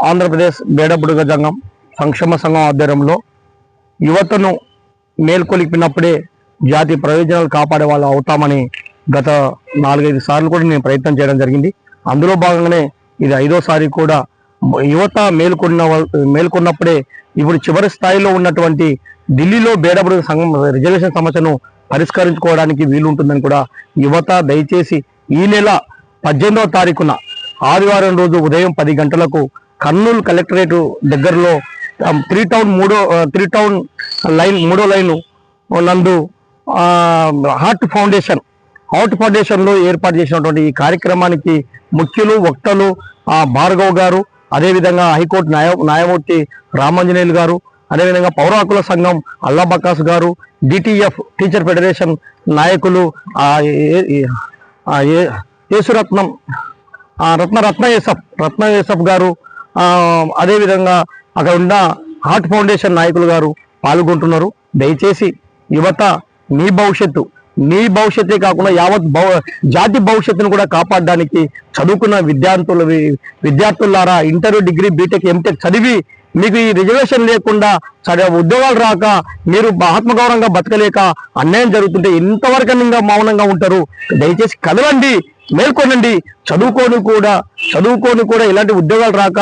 ఆంధ్రప్రదేశ్ బేడబుడుగ సంఘం సంక్షేమ సంఘం ఆధ్వర్యంలో యువతను మేల్కొలిపినప్పుడే జాతి ప్రయోజనాలు కాపాడే వాళ్ళు అవుతామని గత 4-5 సార్లు కూడా నేను ప్రయత్నం చేయడం జరిగింది. అందులో భాగంగానే ఇది 5వ సారి కూడా యువత మేల్కొన్నప్పుడే ఇప్పుడు చివరి స్థాయిలో ఉన్నటువంటి ఢిల్లీలో బేడబుడుగ సంఘం రిజర్వేషన్ సమస్యను పరిష్కరించుకోవడానికి వీలుంటుందని కూడా యువత దయచేసి ఈ నెల 18వ తారీఖున ఆదివారం రోజు ఉదయం 10 గంటలకు కర్నూలు కలెక్టరేట్ దగ్గరలో 3 టౌన్ లైన్ 3వ లైన్ నందు హార్ట్ ఫౌండేషన్ లో ఏర్పాటు చేసినటువంటి ఈ కార్యక్రమానికి ముఖ్యులు వక్తలు భార్గవ్ గారు, అదేవిధంగా హైకోర్టు న్యాయమూర్తి రామాంజనేయులు గారు, అదేవిధంగా పౌర హక్కుల సంఘం అల్లా బకాస్ గారు, డిటిఎఫ్ టీచర్ ఫెడరేషన్ నాయకులు యేసురత్నం రత్న యేసఫ్ గారు, అదేవిధంగా అక్కడ ఉన్న హార్ట్ ఫౌండేషన్ నాయకులు గారు పాల్గొంటున్నారు. దయచేసి యువత నీ భవిష్యత్తే కాకుండా యావత్ జాతి భవిష్యత్తును కూడా కాపాడడానికి చదువుకున్న విద్యార్థులారా ఇంటర్, డిగ్రీ, బీటెక్, ఎంటెక్ చదివి మీకు ఈ రిజర్వేషన్ లేకుండా ఉద్యోగాలు రాక మీరు ఆత్మగౌరవంగా బతకలేక అన్యాయం జరుగుతుంటే ఎంతవరకు మౌనంగా ఉంటారు? దయచేసి కదలండి, మేల్కొనండి. చదువుకొని కూడా ఇలాంటి ఉద్యోగాలు రాక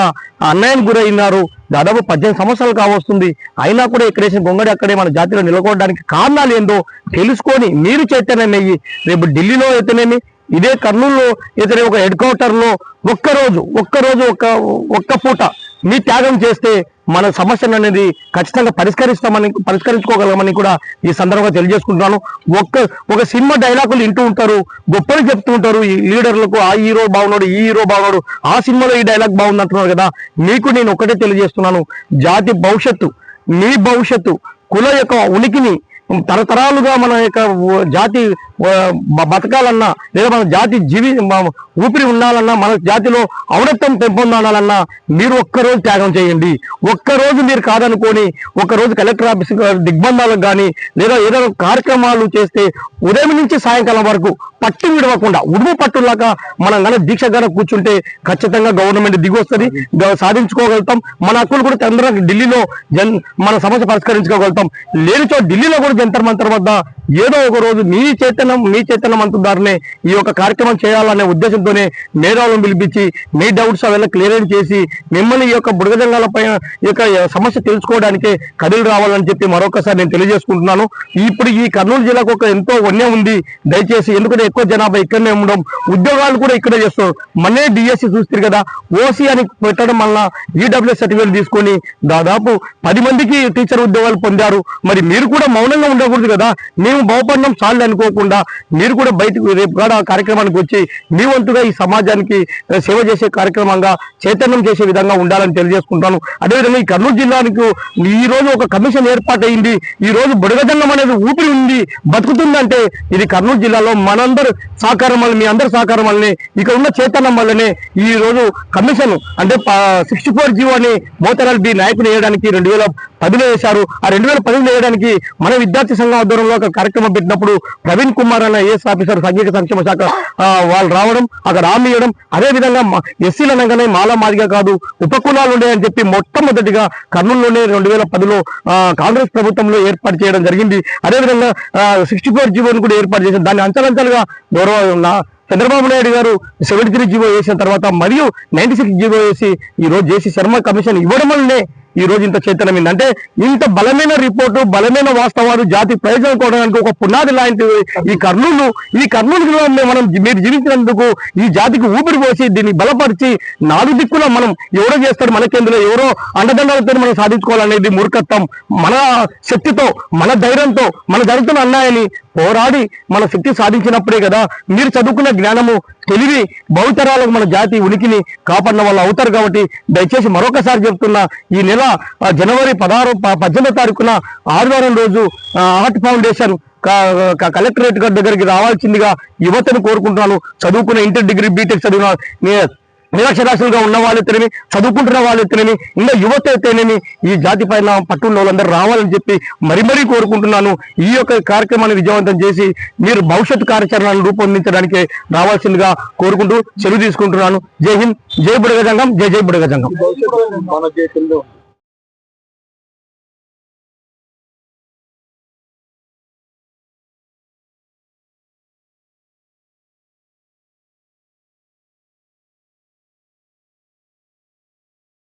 అన్యాయం గురైనారు. దాదాపు 18 సంవత్సరాలు కావస్తుంది. అయినా కూడా ఎక్కడేసిన గొంగడి అక్కడే మన జాతిలో నిలబడడానికి కారణాలు ఏందో తెలుసుకొని మీరు చైతన్యమయ్యి రేపు ఢిల్లీలో అయితేనేమి, ఇదే కర్నూలులో అయితే ఒక హెడ్ క్వార్టర్లో ఒక్క పూట మీ త్యాగం చేస్తే మన సమస్యను అనేది ఖచ్చితంగా పరిష్కరించుకోగలమని కూడా ఈ సందర్భంగా తెలియజేసుకుంటున్నాను. ఒక సినిమా డైలాగులు వింటూ ఉంటారు, గొప్పలు చెప్తూ ఉంటారు ఈ లీడర్లకు. ఆ హీరో బాగున్నాడు, ఈ హీరో బాగున్నాడు, ఆ సినిమాలో ఈ డైలాగ్ బాగుంది అంటున్నారు కదా. మీకు నేను ఒకటే తెలియజేస్తున్నాను, జాతి భవిష్యత్తు, మీ భవిష్యత్తు, కుల యొక్క ఉనికిని తరతరాలుగా మన యొక్క జాతి బతకాలన్నా, లేదా మన జాతి ఊపిరి ఉండాలన్నా, మన జాతిలో ఔన్నత్యం పెంపొందాలన్నా మీరు ఒక్కరోజు త్యాగం చేయండి. ఒక్కరోజు మీరు కాదనుకొని ఒక్కరోజు కలెక్టర్ ఆఫీస్ దిగ్బంధాలకు కానీ లేదా ఏదైనా కార్యక్రమాలు చేస్తే ఉదయం నుంచి సాయంకాలం వరకు పట్టు విడవకుండా ఉడుము పట్టులాగా మనం కనుక దీక్ష కనుక కూర్చుంటే ఖచ్చితంగా గవర్నమెంట్ దిగి వస్తుంది, సాధించుకోగలుగుతాం. మన హక్కులు కూడా తొందరగా ఢిల్లీలో మన సమస్య పరిష్కరించుకోగలుగుతాం. లేని చోట ఢిల్లీలో కూడా జంతర్ మంతర్ వద్ద ఏదో ఒక రోజు మీ చైతన్యం అంటున్నారనే ఈ యొక్క కార్యక్రమం చేయాలనే ఉద్దేశంతోనే మేధావులను పిలిపించి మీ డౌట్స్ అవన్నీ క్లియర్ చేసి మిమ్మల్ని ఈ యొక్క బుడగజంగాల పైన ఈ యొక్క సమస్య తెలుసుకోవడానికే కదిలి రావాలని చెప్పి మరొకసారి నేను తెలియజేసుకుంటున్నాను. ఇప్పుడు ఈ కర్నూలు జిల్లాకు ఒక ఎంతో వన్య ఉంది. దయచేసి ఎందుకంటే ఎక్కువ జనాభా ఇక్కడనే ఉండడం, ఉద్యోగాలు కూడా ఇక్కడే చేస్తారు. మనే డిఎస్సి చూస్తారు కదా, ఓసీ అని పెట్టడం వల్ల ఈడబ్ల్యూఎస్ సర్టిఫికేట్ తీసుకొని దాదాపు 10 మందికి టీచర్ ఉద్యోగాలు పొందారు. మరి మీరు కూడా మౌనంగా ఉండకూడదు కదా. మేము బాగుపడడం చాలు అనుకోకుండా మీరు కూడా బయటకు రేపు కూడా కార్యక్రమానికి వచ్చి మీ వంతుగా ఈ సమాజానికి సేవ చేసే కార్యక్రమంగా చైతన్యం చేసే విధంగా ఉండాలని తెలియజేసుకుంటాను. అదేవిధంగా ఈ కర్నూలు జిల్లానికి ఈ రోజు ఒక కమిషన్ ఏర్పాటైంది. ఈ రోజు బుడగజంగం అనేది ఊపిరి ఉంది, బతుకుతుందంటే ఇది కర్నూలు జిల్లాలో మనందరూ సహకారం వల్ల, మీ అందరి సహకారం వల్లనే, ఇక్కడ ఉన్న చైతన్యం వల్లనే ఈ రోజు కమిషన్ అంటే 64 జీవో అని మోతరాల్ బి నాయకులు వేయడానికి 2010లో వేశారు. ఆ 2010లో వేయడానికి మన విద్యార్థి సంఘం ఆధ్వర్యంలో ఒక కార్యక్రమం పెట్టినప్పుడు ప్రవీణ్ కుమార్ అనే ఐఏఎస్ ఆఫీసర్ సాంఘిక సంక్షేమ శాఖ వాళ్ళు రావడం, అక్కడ హామీ ఇవ్వడం, అదేవిధంగా ఎస్సీలు అనగానే మాలా మాదిగా కాదు ఉపకులాలు ఉన్నాయని చెప్పి మొట్టమొదటిగా కర్నూలులోనే 2010లో కాంగ్రెస్ ప్రభుత్వంలో ఏర్పాటు చేయడం జరిగింది. అదేవిధంగా 64 జీవోని కూడా ఏర్పాటు చేశారు. దాన్ని అంచెలంచెలుగా చంద్రబాబు నాయుడు గారు 73 జీవో వేసిన తర్వాత మరియు 96 జీవో వేసి ఈ రోజు జేసీ శర్మ కమిషన్ ఇవ్వడం వల్లనే ఈ రోజు ఇంత చైతన్యమైంది. అంటే ఇంత బలమైన రిపోర్టు, బలమైన వాస్తవాలు జాతి ప్రయోజనం కోవడానికి ఒక పునాది లాంటి ఈ కర్నూలులో మీరు జీవించినందుకు ఈ జాతికి ఊపిరి పోసి దీన్ని బలపరిచి 4 దిక్కులో మనం ఎవరో చేస్తాడు మనకేందులో ఎవరో అండదండలతో మనం సాధించుకోవాలనేది మూర్ఖత్వం. మన శక్తితో, మన ధైర్యంతో, మన జరుగుతున్న అన్యాయాన్ని పోరాడి మన శక్తి సాధించినప్పుడే కదా మీరు చదువుకున్న జ్ఞానము, తెలివి భవితరాలకు మన జాతి ఉనికిని కాపాడిన వాళ్ళు అవుతారు. కాబట్టి దయచేసి మరొకసారి చెప్తున్నా, ఈ నెల జనవరి 18వ తారీఖున ఆదివారం రోజు హార్ట్ ఫౌండేషన్ కలెక్టరేట్ దగ్గరికి రావాల్సిందిగా యువతను కోరుకుంటున్నాను. చదువుకున్న ఇంటర్, డిగ్రీ, బీటెక్ చదివిన నిరక్షరాస్యులుగా ఉన్న వాళ్ళైతేనేమి, చదువుకుంటున్న వాళ్ళైతేనేమి, ఇంకా యువత అయితేనేమి ఈ జాతి పైన పట్టున్న వాళ్ళందరూ రావాలని చెప్పి మరీ కోరుకుంటున్నాను. ఈ యొక్క కార్యక్రమాన్ని విజయవంతం చేసి మీరు భవిష్యత్తు కార్యాచరణను రూపొందించడానికి రావాల్సిందిగా కోరుకుంటూ సెలవు తీసుకుంటున్నాను. జై హింద్, జై బుడగ జంగం, జై జై బుడగ జంగం.